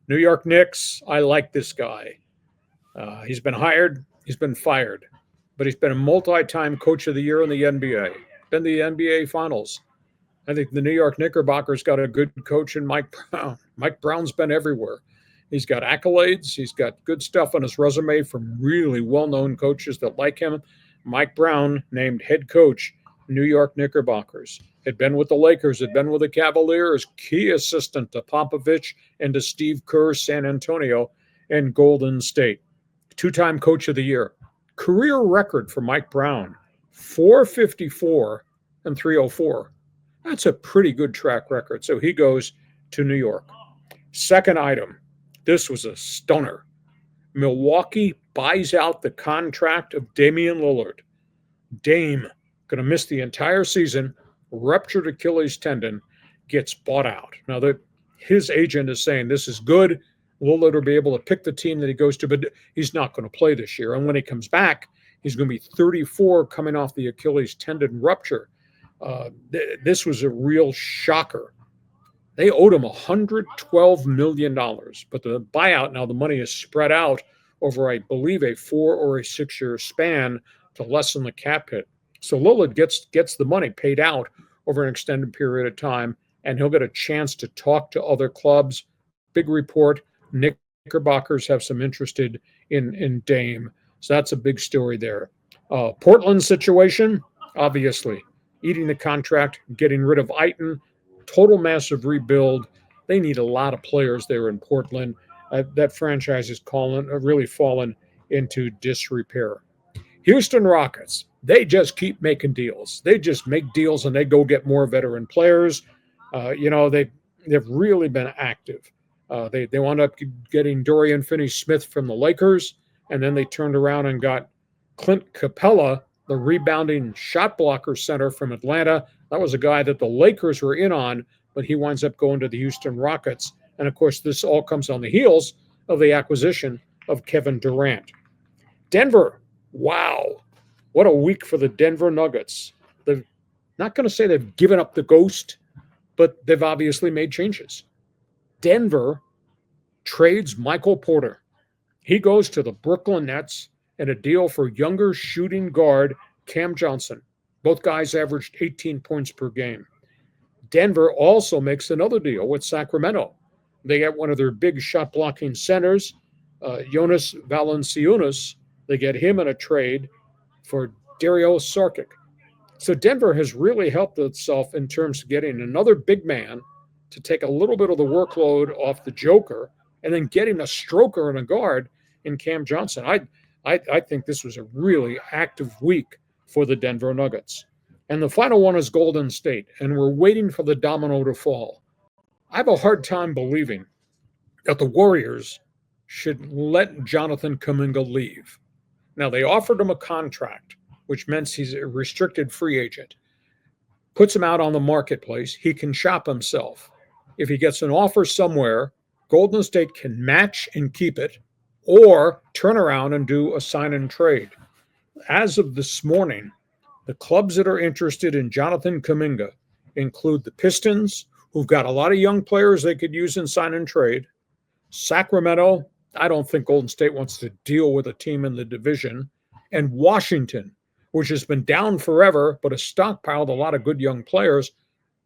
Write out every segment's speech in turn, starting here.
New York Knicks, I like this guy. He's been hired, he's been fired, but he's been a multi-time coach of the year in the NBA, been the NBA Finals. I think the New York Knickerbockers got a good coach in Mike Brown. Mike Brown's been everywhere. He's got accolades. He's got good stuff on his resume from really well-known coaches that like him. Mike Brown, named head coach, New York Knickerbockers, had been with the Lakers, had been with the Cavaliers, key assistant to Popovich and to Steve Kerr, San Antonio, and Golden State. Two-time coach of the year. Career record for Mike Brown, 454 and 304. That's a pretty good track record. So he goes to New York. Second item, this was a stunner. Milwaukee buys out the contract of Damian Lillard. Dame, going to miss the entire season, ruptured Achilles tendon, gets bought out. Now, his agent is saying this is good. Lillard will be able to pick the team that he goes to, but he's not going to play this year. And when he comes back, he's going to be 34 coming off the Achilles tendon rupture. This was a real shocker. They owed him $112 million, but the buyout, now the money is spread out over, I believe, a 4 or a 6 year span to lessen the cap hit. So Lillard gets the money paid out over an extended period of time, and he'll get a chance to talk to other clubs. Big report, Knickerbockers have some interested in Dame. So that's a big story there. Portland situation, obviously, eating the contract, getting rid of Aiton, total massive rebuild. They need a lot of players there in Portland. That franchise is really fallen into disrepair. Houston Rockets, they just keep making deals. They just make deals and they go get more veteran players. They've really been active. They wound up getting Dorian Finney-Smith from the Lakers, and then they turned around and got Clint Capella, the rebounding shot blocker center from Atlanta. That was a guy that the Lakers were in on, but he winds up going to the Houston Rockets. And, of course, this all comes on the heels of the acquisition of Kevin Durant. Denver, wow. What a week for the Denver Nuggets. They're not going to say they've given up the ghost, but they've obviously made changes. Denver trades Michael Porter. He goes to the Brooklyn Nets and a deal for younger shooting guard Cam Johnson. Both guys averaged 18 points per game. Denver also makes another deal with Sacramento. They get one of their big shot-blocking centers, Jonas Valanciunas. They get him in a trade for Dario Saric. So Denver has really helped itself in terms of getting another big man to take a little bit of the workload off the Joker and then getting a stroker and a guard in Cam Johnson. I think this was a really active week for the Denver Nuggets. And the final one is Golden State, and we're waiting for the domino to fall. I have a hard time believing that the Warriors should let Jonathan Kuminga leave. Now, they offered him a contract, which meant he's a restricted free agent. Puts him out on the marketplace. He can shop himself. If he gets an offer somewhere, Golden State can match and keep it, or turn around and do a sign and trade. As of this morning, the clubs that are interested in Jonathan Kuminga include the Pistons, who've got a lot of young players they could use in sign and trade. Sacramento, I don't think Golden State wants to deal with a team in the division. And Washington, which has been down forever, but has stockpiled a lot of good young players.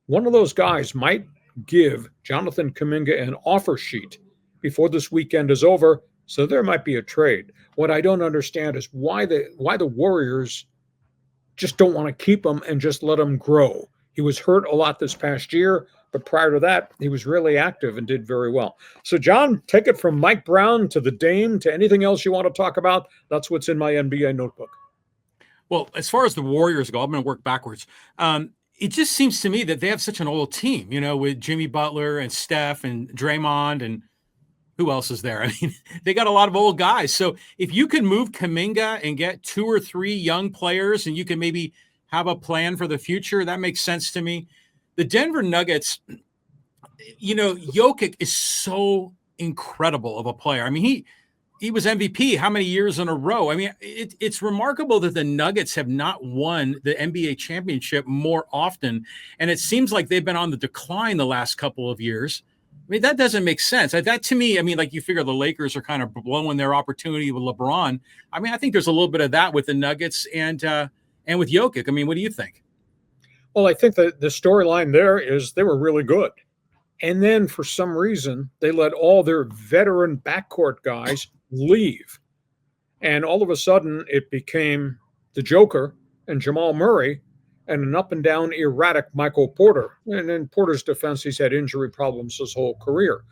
One of those guys might give Jonathan Kuminga an offer sheet before this weekend is over, so there might be a trade. What I don't understand is why the Warriors just don't want to keep him and just let him grow. He was hurt a lot this past year, but prior to that, he was really active and did very well. So, John, take it from Mike Brown to the Dame to anything else you want to talk about. That's what's in my NBA notebook. Well, as far as the Warriors go, I'm going to work backwards. It just seems to me that they have such an old team, with Jimmy Butler and Steph and Draymond and who else is there? I mean, they got a lot of old guys. So if you can move Kuminga and get 2 or 3 young players and you can maybe have a plan for the future, that makes sense to me. The Denver Nuggets, Jokic is so incredible of a player. I mean, he was MVP how many years in a row? I mean, it's remarkable that the Nuggets have not won the NBA championship more often. And it seems like they've been on the decline the last couple of years. mean, that doesn't make sense. That to me, I mean, like you figure the Lakers are kind of blowing their opportunity with LeBron. I mean, I think there's a little bit of that with the Nuggets and with Jokic. I mean, what do you think? Well, I think that the storyline there is they were really good. And then for some reason, they let all their veteran backcourt guys leave. And all of a sudden, it became the Joker and Jamal Murray and an up and down erratic Michael Porter. And in Porter's defense, he's had injury problems his whole career.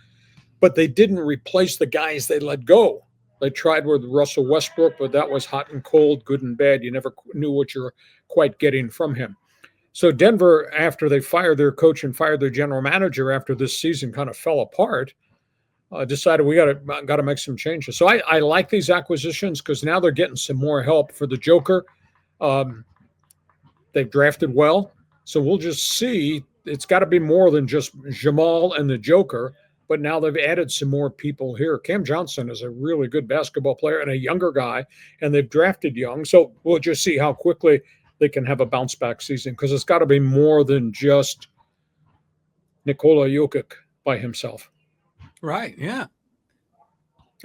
But they didn't replace the guys they let go. They tried with Russell Westbrook, but that was hot and cold, good and bad. You never knew what you're quite getting from him. So Denver, after they fired their coach and fired their general manager after this season kind of fell apart, decided we got to make some changes. So I like these acquisitions because now they're getting some more help for the Joker. They've drafted well, so we'll just see. It's got to be more than just Jamal and the Joker, but now they've added some more people here. Cam Johnson is a really good basketball player and a younger guy, and they've drafted young. So we'll just see how quickly they can have a bounce back season because it's got to be more than just Nikola Jokic by himself. Right. Yeah.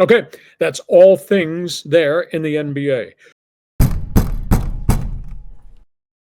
Okay. That's all things there in the NBA.